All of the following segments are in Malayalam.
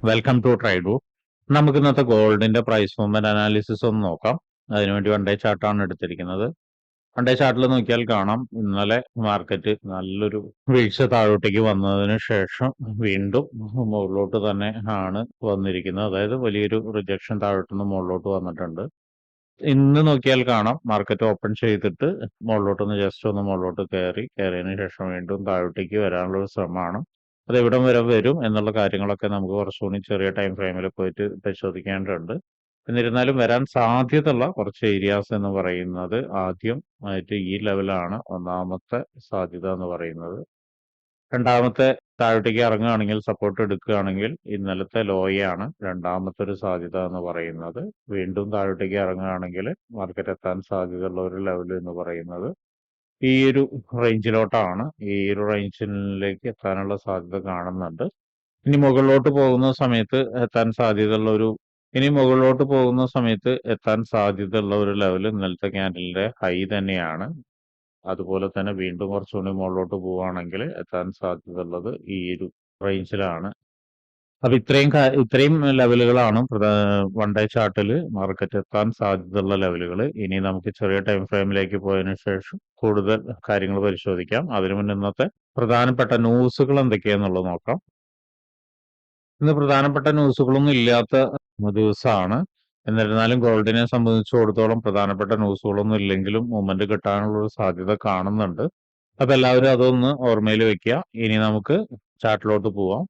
Welcome to ട്രൈഡു. നമുക്ക് ഇന്നത്തെ ഗോൾഡിന്റെ പ്രൈസ് മൂവ്മെന്റ് അനാലിസിസ് ഒന്ന് നോക്കാം. അതിനുവേണ്ടി വൺ ഡേ ചാർട്ടാണ് എടുത്തിരിക്കുന്നത്. വൺ ഡേ ചാർട്ടിൽ നോക്കിയാൽ കാണാം, ഇന്നലെ മാർക്കറ്റ് നല്ലൊരു വീഴ്ച താഴോട്ടേക്ക് വന്നതിന് ശേഷം വീണ്ടും മുകളിലോട്ട് തന്നെ ആണ് വന്നിരിക്കുന്നത്. അതായത് വലിയൊരു റിജക്ഷൻ താഴോട്ടുനിന്ന് മുകളിലോട്ട് വന്നിട്ടുണ്ട്. ഇന്ന് നോക്കിയാൽ കാണാം, മാർക്കറ്റ് ഓപ്പൺ ചെയ്തിട്ട് മുകളിലോട്ടൊന്ന് ജസ്റ്റ് ഒന്ന് മുകളിലോട്ട് കയറിയതിന് ശേഷം വീണ്ടും താഴോട്ടേക്ക് വരാനുള്ള ഒരു ശ്രമമാണ്. അത് എവിടം വരെ വരും എന്നുള്ള കാര്യങ്ങളൊക്കെ നമുക്ക് കുറച്ചുകൂടി ചെറിയ ടൈം ഫ്രെയിമിൽ പോയിട്ട് പരിശോധിക്കേണ്ടതുണ്ട്. എന്നിരുന്നാലും വരാൻ സാധ്യതയുള്ള കുറച്ച് ഏരിയാസ് എന്ന് പറയുന്നത് ആദ്യമായിട്ട് ഈ ലെവലാണ് ഒന്നാമത്തെ സാധ്യത എന്ന് പറയുന്നത്. രണ്ടാമത്തെ താഴോട്ടേക്ക് ഇറങ്ങുകയാണെങ്കിൽ, സപ്പോർട്ട് എടുക്കുകയാണെങ്കിൽ ഇന്നലത്തെ ലോയാണ് രണ്ടാമത്തെ ഒരു സാധ്യത എന്ന് പറയുന്നത്. വീണ്ടും താഴോട്ടേക്ക് ഇറങ്ങുകയാണെങ്കിൽ മാർക്കറ്റ് എത്താൻ സാധ്യതയുള്ള ഒരു ലെവൽ എന്ന് പറയുന്നത് ഈ ഒരു റേഞ്ചിലോട്ടാണ്. ഈ ഒരു റേഞ്ചിലേക്ക് എത്താനുള്ള സാധ്യത കാണുന്നുണ്ട്. ഇനി മുകളിലോട്ട് പോകുന്ന സമയത്ത് എത്താൻ സാധ്യതയുള്ള ഒരു ലെവൽ ഇന്നലത്തെ ക്യാൻഡലിന്റെ ഹൈ തന്നെയാണ്. അതുപോലെ തന്നെ വീണ്ടും കുറച്ചുകൂടി മുകളിലോട്ട് പോവുകയാണെങ്കിൽ എത്താൻ സാധ്യതയുള്ളത് ഈ ഒരു റേഞ്ചിലാണ്. അപ്പൊ ഇത്രയും ലെവലുകളാണ് വൺ ഡേ ചാർട്ടിൽ മാർക്കറ്റ് എത്താൻ സാധ്യതയുള്ള ലെവലുകൾ. ഇനി നമുക്ക് ചെറിയ ടൈം ഫ്രെയിമിലേക്ക് പോയതിനു ശേഷം കൂടുതൽ കാര്യങ്ങൾ പരിശോധിക്കാം. അതിനു മുന്നേ ഇന്നത്തെ പ്രധാനപ്പെട്ട ന്യൂസുകൾ എന്തൊക്കെയാന്നുള്ളത് നോക്കാം. ഇന്ന് പ്രധാനപ്പെട്ട ന്യൂസുകളൊന്നും ഇല്ലാത്ത ദിവസമാണ്. എന്നിരുന്നാലും ഗോൾഡിനെ സംബന്ധിച്ചിടത്തോളം പ്രധാനപ്പെട്ട ന്യൂസുകളൊന്നും ഇല്ലെങ്കിലും മൂവ്മെന്റ് കിട്ടാനുള്ള ഒരു സാധ്യത കാണുന്നുണ്ട്. അപ്പൊ എല്ലാവരും അതൊന്ന് ഓർമ്മയിൽ വെക്കുക. ഇനി നമുക്ക് ചാർട്ടിലോട്ട് പോവാം.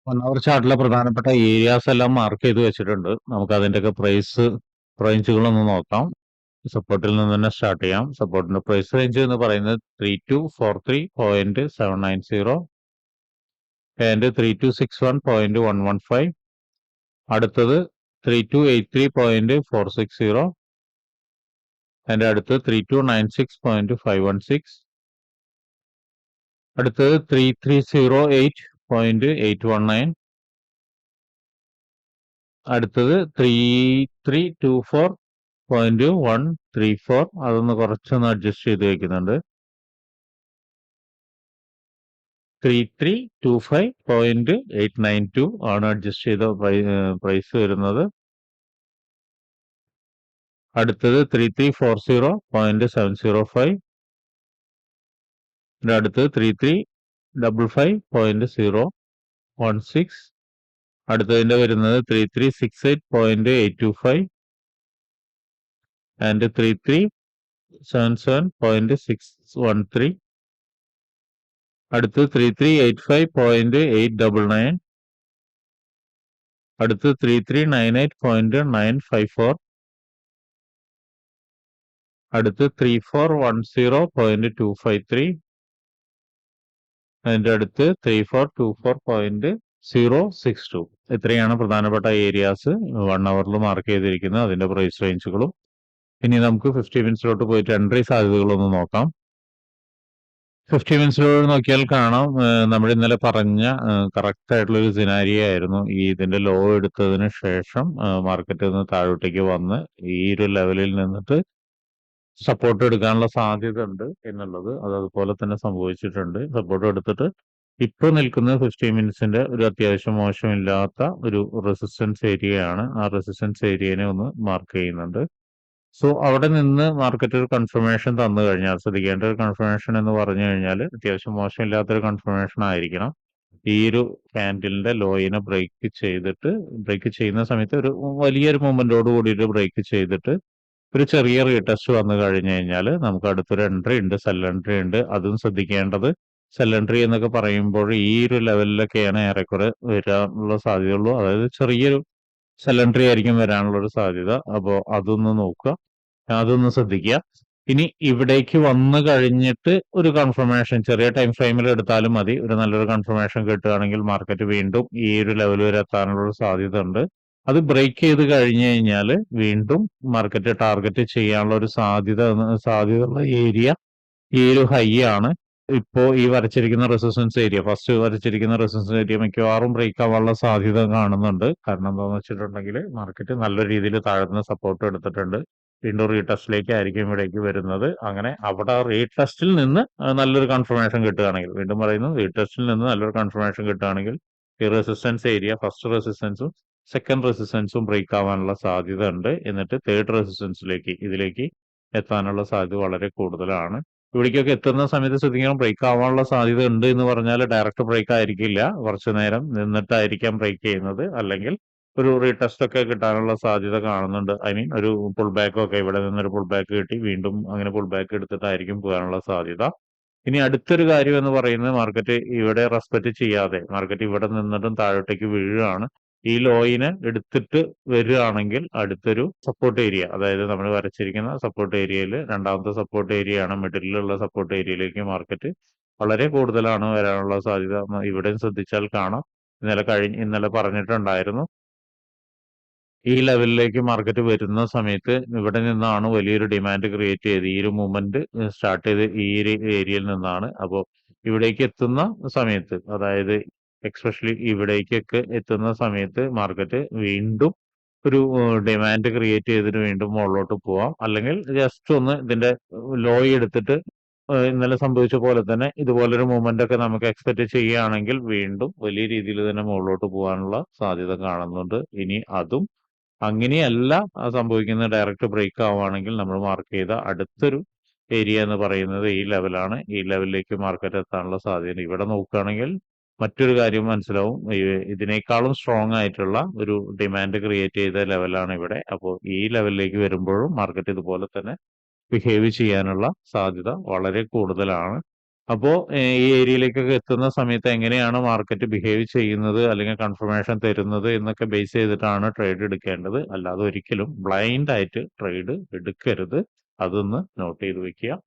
വൺ അവർ ചാർട്ടിലെ പ്രധാനപ്പെട്ട ഏരിയാസ് എല്ലാം മാർക്ക് ചെയ്ത് വെച്ചിട്ടുണ്ട്. നമുക്ക് അതിന്റെയൊക്കെ പ്രൈസ് റേഞ്ചുകളൊന്ന് നോക്കാം. സപ്പോർട്ടിൽ നിന്ന് തന്നെ സ്റ്റാർട്ട് ചെയ്യാം. സപ്പോർട്ടിന്റെ പ്രൈസ് റേഞ്ച് എന്ന് പറയുന്നത് 3243.790 ആൻഡ് 3261.115. അടുത്തത് 3283.460 അതിന്റെ അടുത്ത് 3296.516. അടുത്തത് 3308.819. അടുത്തത് 3324.134. അതൊന്ന് കുറച്ചൊന്ന് അഡ്ജസ്റ്റ് ചെയ്ത് വെക്കുന്നുണ്ട്. 3325.892 ആണ് അഡ്ജസ്റ്റ് ചെയ്ത പ്രൈസ് വരുന്നത്. അടുത്തത് 3340.705. അടുത്ത് 3355.016. അടുത്തതിന്റെ വരുന്നത് 3368.825 ആൻഡ് 3377.613. അടുത്ത് 3385.899. അടുത്ത് 3398.954. അടുത്ത് 3410.253. അതിന്റെ അടുത്ത് 3424.062. ഇത്രയാണ് പ്രധാനപ്പെട്ട ഏരിയാസ് 1 അവറിൽ മാർക്ക് ചെയ്തിരിക്കുന്നത്, അതിന്റെ പ്രൈസ് റേഞ്ചുകളും. ഇനി നമുക്ക് 50 മിനിറ്റ്സിലോട്ട് പോയിട്ട് എൻട്രി സാധ്യതകളൊന്ന് നോക്കാം. 50 മിനിറ്റ്സിലോട്ട് നോക്കിയാൽ കാണാം, നമ്മൾ ഇന്നലെ പറഞ്ഞ കറക്റ്റ് ആയിട്ടുള്ള ഒരു സിനാരിയോ ആയിരുന്നു. ഇതിന്റെ ലോ എടുത്തതിന് ശേഷം മാർക്കറ്റ് നിന്ന് താഴോട്ടേക്ക് വന്ന് ഈ ഒരു ലെവലിൽ നിന്നിട്ട് സപ്പോർട്ട് എടുക്കാനുള്ള സാധ്യത ഉണ്ട് എന്നുള്ളത് അതുപോലെ തന്നെ സംഭവിച്ചിട്ടുണ്ട്. സപ്പോർട്ട് എടുത്തിട്ട് ഇപ്പൊ നിൽക്കുന്ന 50 മിനിറ്റ്സിന്റെ ഒരു അത്യാവശ്യം മോശമില്ലാത്ത ഒരു റെസിസ്റ്റൻസ് ഏരിയയാണ്. ആ റെസിസ്റ്റൻസ് ഏരിയനെ ഒന്ന് മാർക്ക് ചെയ്യുന്നുണ്ട്. സോ അവിടെ നിന്ന് മാർക്കറ്റ് ഒരു കൺഫർമേഷൻ തന്നു കഴിഞ്ഞാൽ ശ്രദ്ധിക്കേണ്ട ഒരു കൺഫർമേഷൻ എന്ന് പറഞ്ഞു കഴിഞ്ഞാൽ അത്യാവശ്യം മോശമില്ലാത്തൊരു കൺഫർമേഷൻ ആയിരിക്കണം. ഈ ഒരു ക്യാൻഡിലിന്റെ ലോയിനെ ബ്രേക്ക് ചെയ്യുന്ന സമയത്ത് ഒരു വലിയൊരു മൂവ്മെന്റോട് കൂടിയിട്ട് ബ്രേക്ക് ചെയ്തിട്ട് ഒരു ചെറിയ റീടെസ്റ്റ് വന്നു കഴിഞ്ഞു കഴിഞ്ഞാൽ നമുക്ക് അടുത്തൊരു എൻട്രി ഉണ്ട്, സെൽ എൻട്രി ഉണ്ട്. അതും ശ്രദ്ധിക്കേണ്ടത് സെൽ എൻട്രി എന്നൊക്കെ പറയുമ്പോൾ ഈ ഒരു ലെവലിലൊക്കെയാണ് ഏറെക്കുറെ വരാനുള്ള സാധ്യതയുള്ളൂ. അതായത് ചെറിയൊരു സെൽ എൻട്രി ആയിരിക്കും വരാനുള്ള ഒരു സാധ്യത. അപ്പോൾ അതൊന്ന് നോക്കുക, അതൊന്ന് ശ്രദ്ധിക്കുക. ഇനി ഇവിടേക്ക് വന്നു കഴിഞ്ഞിട്ട് ഒരു കൺഫർമേഷൻ ചെറിയ ടൈം ഫ്രെയിമിൽ എടുത്താലും മതി. ഒരു നല്ലൊരു കൺഫർമേഷൻ കിട്ടുകയാണെങ്കിൽ മാർക്കറ്റ് വീണ്ടും ഈ ഒരു ലെവൽ വരെ എത്താനുള്ള ഒരു സാധ്യത ഉണ്ട്. അത് ബ്രേക്ക് ചെയ്ത് കഴിഞ്ഞു കഴിഞ്ഞാൽ വീണ്ടും മാർക്കറ്റ് ടാർഗറ്റ് ചെയ്യാനുള്ള ഒരു സാധ്യതയുള്ള ഏരിയ ഈ ഒരു ഹൈ ആണ്. ഇപ്പോ ഈ വരച്ചിരിക്കുന്ന റെസിസ്റ്റൻസ് ഏരിയ, ഫസ്റ്റ് വരച്ചിരിക്കുന്ന റെസിസ്റ്റൻസ് ഏരിയ മിക്കവാറും ബ്രേക്ക് ആവാനുള്ള സാധ്യത കാണുന്നുണ്ട്. കാരണം എന്താണെന്ന് വെച്ചിട്ടുണ്ടെങ്കിൽ മാർക്കറ്റ് നല്ല രീതിയിൽ താഴ്ന്ന സപ്പോർട്ട് എടുത്തിട്ടുണ്ട്. വീണ്ടും റീടെസ്റ്റിലേക്ക് ആയിരിക്കും ഇവിടേക്ക് വരുന്നത്. അങ്ങനെ അവിടെ റീടെസ്റ്റിൽ നിന്ന് നല്ലൊരു കൺഫർമേഷൻ കിട്ടുകയാണെങ്കിൽ, വീണ്ടും പറയുന്നു, റീടെസ്റ്റിൽ നിന്ന് നല്ലൊരു കൺഫർമേഷൻ കിട്ടുകയാണെങ്കിൽ ഈ റെസിസ്റ്റൻസ് ഏരിയ, ഫസ്റ്റ് റെസിസ്റ്റൻസും സെക്കൻഡ് റെസിസ്റ്റൻസും ബ്രേക്ക് ആവാനുള്ള സാധ്യത ഉണ്ട്. എന്നിട്ട് തേർഡ് റെസിസ്റ്റൻസിലേക്ക് ഇതിലേക്ക് എത്താനുള്ള സാധ്യത വളരെ കൂടുതലാണ്. ഇവിടേക്കൊക്കെ എത്തുന്ന സമയത്ത് ശ്രദ്ധിക്കണം, ബ്രേക്ക് ആവാനുള്ള സാധ്യത ഉണ്ട് എന്ന് പറഞ്ഞാൽ ഡയറക്റ്റ് ബ്രേക്ക് ആയിരിക്കില്ല, കുറച്ചു നേരം നിന്നിട്ടായിരിക്കാം ബ്രേക്ക് ചെയ്യുന്നത്. അല്ലെങ്കിൽ ഒരു റീടെസ്റ്റ് ഒക്കെ കിട്ടാനുള്ള സാധ്യത കാണുന്നുണ്ട്. ഐ മീൻ ഒരു പുൾ ബാക്ക് ഒക്കെ, ഇവിടെ നിന്നൊരു പുൾ ബാക്ക് കിട്ടി വീണ്ടും അങ്ങനെ പുൾ ബാക്ക് എടുത്തിട്ടായിരിക്കും പോകാനുള്ള സാധ്യത. ഇനി അടുത്തൊരു കാര്യം എന്ന് പറയുന്നത് മാർക്കറ്റ് ഇവിടെ റെസ്പെക്ട് ചെയ്യാതെ മാർക്കറ്റ് ഇവിടെ നിന്നിട്ടും താഴോട്ടേക്ക് വീഴുകയാണ്. ഈ ലോയിനെ എടുത്തിട്ട് വരികയാണെങ്കിൽ അടുത്തൊരു സപ്പോർട്ട് ഏരിയ, അതായത് നമ്മൾ വരച്ചിരിക്കുന്ന സപ്പോർട്ട് ഏരിയയിൽ രണ്ടാമത്തെ സപ്പോർട്ട് ഏരിയ ആണ്, മിഡിലുള്ള സപ്പോർട്ട് ഏരിയയിലേക്ക് മാർക്കറ്റ് വളരെ കൂടുതലാണ് വരാനുള്ള സാധ്യത. ഇവിടെയും ശ്രദ്ധിച്ചാൽ കാണാം. ഇന്നലെ പറഞ്ഞിട്ടുണ്ടായിരുന്നു, ഈ ലെവലിലേക്ക് മാർക്കറ്റ് വരുന്ന സമയത്ത് ഇവിടെ നിന്നാണ് വലിയൊരു ഡിമാൻഡ് ക്രിയേറ്റ് ചെയ്ത് ഈ ഒരു മൂവ്മെന്റ് സ്റ്റാർട്ട് ചെയ്ത് ഈ ഒരു ഏരിയയിൽ നിന്നാണ്. അപ്പോൾ ഇവിടേക്ക് എത്തുന്ന സമയത്ത്, അതായത് എക്സ്പെഷ്യലി ഇവിടേക്കൊക്കെ എത്തുന്ന സമയത്ത് മാർക്കറ്റ് വീണ്ടും ഒരു ഡിമാൻഡ് ക്രിയേറ്റ് ചെയ്തിട്ട് വീണ്ടും മുകളിലോട്ട് പോവാം. അല്ലെങ്കിൽ ജസ്റ്റ് ഒന്ന് ഇതിന്റെ ലോയി എടുത്തിട്ട് ഇന്നലെ സംഭവിച്ച പോലെ തന്നെ ഇതുപോലൊരു മൂവ്മെന്റ് ഒക്കെ നമുക്ക് എക്സ്പെക്ട് ചെയ്യുകയാണെങ്കിൽ വീണ്ടും വലിയ രീതിയിൽ തന്നെ മുകളിലോട്ട് പോകാനുള്ള സാധ്യത കാണുന്നുണ്ട്. ഇനി അതും അങ്ങനെയല്ല സംഭവിക്കുന്നത്, ഡയറക്റ്റ് ബ്രേക്ക് ആവുകയാണെങ്കിൽ നമ്മൾ മാർക്ക് ചെയ്ത അടുത്തൊരു ഏരിയ എന്ന് പറയുന്നത് ഈ ലെവലാണ്. ഈ ലെവലിലേക്ക് മാർക്കറ്റ് എത്താനുള്ള സാധ്യത ഇവിടെ നോക്കുകയാണെങ്കിൽ മറ്റൊരു കാര്യം മനസ്സിലാവും, ഇതിനേക്കാളും സ്ട്രോങ് ആയിട്ടുള്ള ഒരു ഡിമാൻഡ് ക്രിയേറ്റ് ചെയ്ത ലെവലാണ് ഇവിടെ. അപ്പോൾ ഈ ലെവലിലേക്ക് വരുമ്പോഴും മാർക്കറ്റ് ഇതുപോലെ തന്നെ ബിഹേവ് ചെയ്യാനുള്ള സാധ്യത വളരെ കൂടുതലാണ്. അപ്പോൾ ഈ ഏരിയയിലേക്കൊക്കെ എത്തുന്ന സമയത്ത് എങ്ങനെയാണ് മാർക്കറ്റ് ബിഹേവ് ചെയ്യുന്നത് അല്ലെങ്കിൽ കൺഫർമേഷൻ തരുന്നത് എന്നൊക്കെ ബേസ് ചെയ്തിട്ടാണ് ട്രേഡ് എടുക്കേണ്ടത്. അല്ലാതെ ഒരിക്കലും ബ്ലൈൻഡ് ആയിട്ട് ട്രേഡ് എടുക്കരുത്. അതൊന്ന് നോട്ട് ചെയ്ത് വെക്കുക.